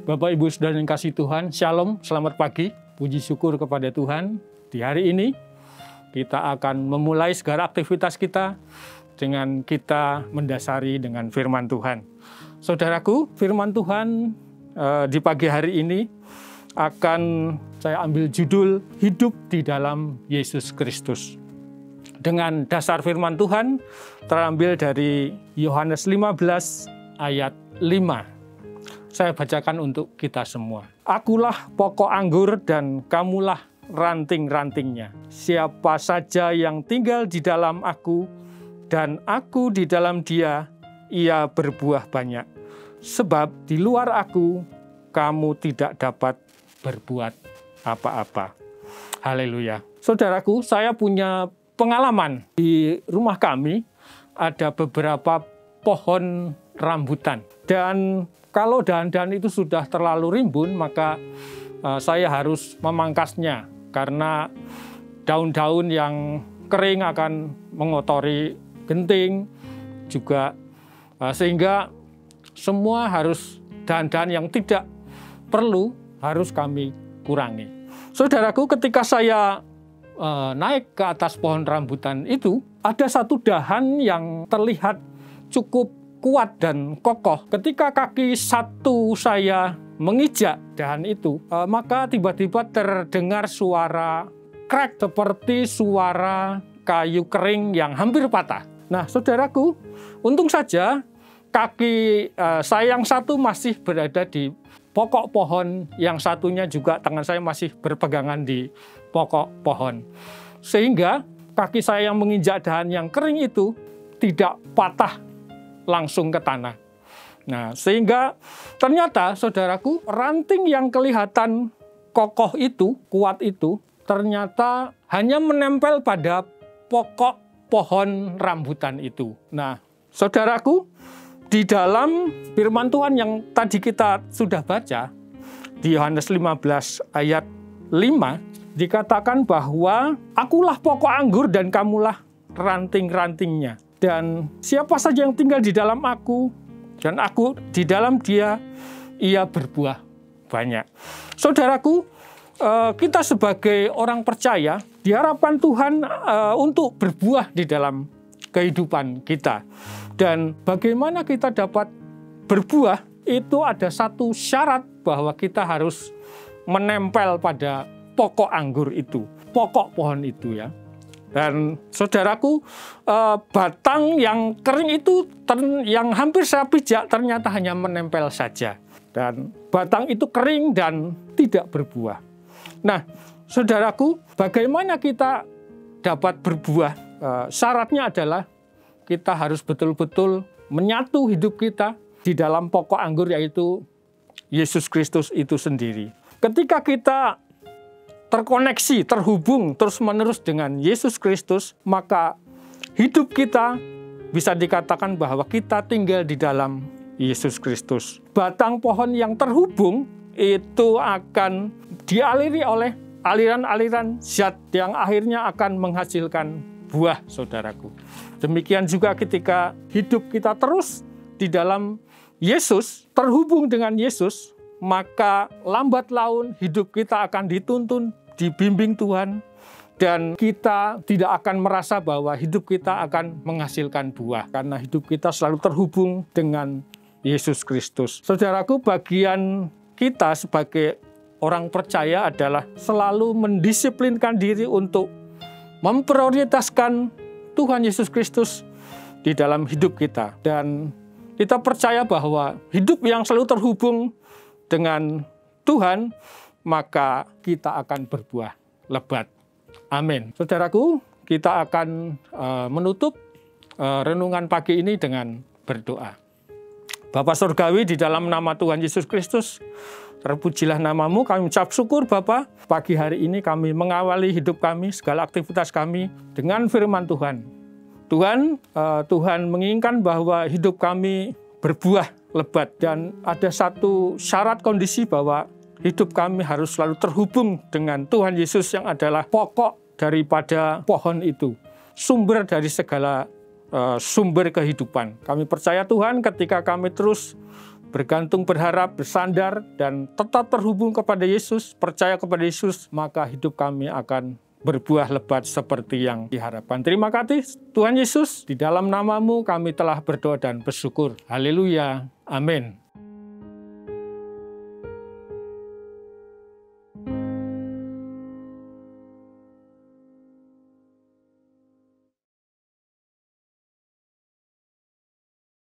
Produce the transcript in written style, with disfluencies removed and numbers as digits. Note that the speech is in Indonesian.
Bapak Ibu Saudara yang kasih Tuhan, Shalom, selamat pagi, puji syukur kepada Tuhan. Di hari ini kita akan memulai segala aktivitas kita dengan kita mendasari dengan firman Tuhan. Saudaraku, firman Tuhan di pagi hari ini akan saya ambil judul Hidup di dalam Yesus Kristus. Dengan dasar firman Tuhan terambil dari Yohanes 15 ayat 5. Saya bacakan untuk kita semua. Akulah pokok anggur dan kamulah ranting-rantingnya. Siapa saja yang tinggal di dalam aku dan aku di dalam dia, ia berbuah banyak. Sebab di luar aku, kamu tidak dapat berbuat apa-apa. Haleluya. Saudaraku, saya punya pengalaman. Di rumah kami ada beberapa pohon rambutan. Dan kalau dahan-dahan itu sudah terlalu rimbun, maka saya harus memangkasnya. Karena daun-daun yang kering akan mengotori genting juga. Sehingga semua harus dahan-dahan yang tidak perlu harus kami kurangi. Saudaraku, ketika saya naik ke atas pohon rambutan itu, ada satu dahan yang terlihat cukup kuat dan kokoh. Ketika kaki satu saya menginjak dahan itu, maka tiba-tiba terdengar suara crack seperti suara kayu kering yang hampir patah. Nah, saudaraku, untung saja kaki saya yang satu masih berada di pokok pohon, yang satunya juga tangan saya masih berpegangan di pokok pohon. Sehingga kaki saya yang menginjak dahan yang kering itu tidak patah langsung ke tanah. Nah, sehingga ternyata, saudaraku, ranting yang kelihatan kokoh itu, kuat itu, ternyata hanya menempel pada pokok pohon rambutan itu. Nah, saudaraku, di dalam firman Tuhan yang tadi kita sudah baca, di Yohanes 15 ayat 5, dikatakan bahwa akulah pokok anggur dan kamulah ranting-rantingnya. Dan siapa saja yang tinggal di dalam aku, dan aku di dalam dia, ia berbuah banyak. Saudaraku, kita sebagai orang percaya, diharapkan Tuhan untuk berbuah di dalam kehidupan kita. Dan bagaimana kita dapat berbuah, itu ada satu syarat bahwa kita harus menempel pada pokok anggur itu, pokok pohon itu ya. Dan saudaraku, batang yang kering itu yang hampir saya pijak ternyata hanya menempel saja. Dan batang itu kering dan tidak berbuah. Nah, saudaraku, bagaimana kita dapat berbuah? Syaratnya adalah kita harus betul-betul menyatu hidup kita di dalam pokok anggur, yaitu Yesus Kristus itu sendiri. Ketika kita terkoneksi, terhubung terus-menerus dengan Yesus Kristus, maka hidup kita bisa dikatakan bahwa kita tinggal di dalam Yesus Kristus. Batang pohon yang terhubung itu akan dialiri oleh aliran-aliran zat yang akhirnya akan menghasilkan buah, saudaraku. Demikian juga ketika hidup kita terus di dalam Yesus, terhubung dengan Yesus, maka lambat laun hidup kita akan dituntun, dibimbing Tuhan, dan kita tidak akan merasa bahwa hidup kita akan menghasilkan buah, karena hidup kita selalu terhubung dengan Yesus Kristus. Saudaraku, bagian kita sebagai orang percaya adalah selalu mendisiplinkan diri untuk memprioritaskan Tuhan Yesus Kristus di dalam hidup kita. Dan kita percaya bahwa hidup yang selalu terhubung dengan Tuhan, maka kita akan berbuah lebat. Amin. Saudaraku, kita akan menutup renungan pagi ini dengan berdoa. Bapa Surgawi, di dalam nama Tuhan Yesus Kristus, terpujilah namamu, kami ucap syukur Bapa. Pagi hari ini kami mengawali hidup kami, segala aktivitas kami dengan firman Tuhan. Tuhan menginginkan bahwa hidup kami berbuah lebat, dan ada satu syarat kondisi bahwa hidup kami harus selalu terhubung dengan Tuhan Yesus yang adalah pokok daripada pohon itu, sumber dari segala sumber kehidupan. Kami percaya Tuhan, ketika kami terus bergantung, berharap, bersandar, dan tetap terhubung kepada Yesus, percaya kepada Yesus, maka hidup kami akan berbuah lebat seperti yang diharapkan. Terima kasih Tuhan Yesus, di dalam nama-Mu kami telah berdoa dan bersyukur. Haleluya. Amin.